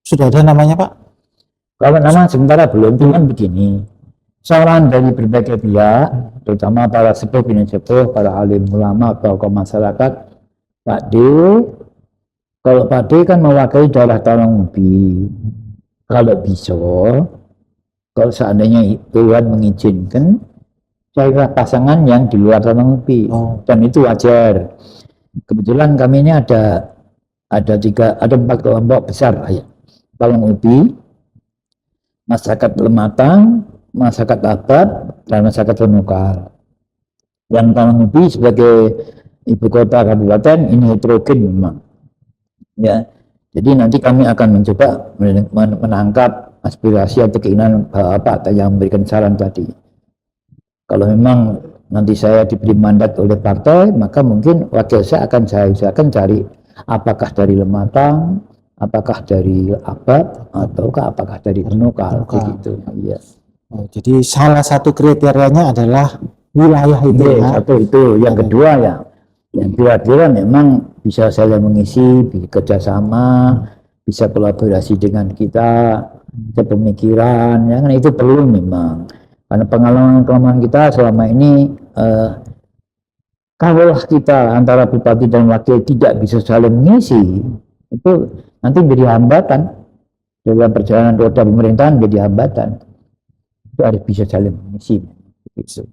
Sudah ada namanya Pak? Kalau nama sementara belum, cuman begini. Saran dari berbagai pihak, terutama para sepuh, bini sepuh, para alim ulama, tokoh masyarakat, Pak D, kalau Pak D kan mewakili daerah Talang Ubi, kalau bisa, kalau seandainya Tuhan mengizinkan, carilah pasangan yang di luar Talang Ubi, dan itu wajar. Kebetulan kami ini ada 4 kelompok besar ya. Talang Ubi, masyarakat Lematang, masyarakat Abat, dan masyarakat Penukar. Yang Talang Ubi sebagai ibu kota kabupaten ini heterogen memang. Ya, jadi nanti kami akan mencoba menangkap aspirasi atau keinginan Bapak yang memberikan saran tadi. Kalau memang nanti saya diberi mandat oleh partai, maka mungkin wakil saya akan cari apakah dari Lematang, apakah dari Abat, ataukah apakah dari Penukar, begitu. Ya. Jadi salah satu kriterianya adalah wilayah itu. Ya, satu itu. Yang kedua ya, yang kira-kira memang bisa saya mengisi, bisa kerjasama, bisa kolaborasi dengan kita, pemikiran, ya kan itu perlu memang. Karena pengalaman kita selama ini, kalau kita antara bupati dan wakil tidak bisa saling mengisi, itu nanti menjadi hambatan dalam perjalanan roda pemerintahan, menjadi hambatan. Itu harus bisa saling mengisi. Gitu.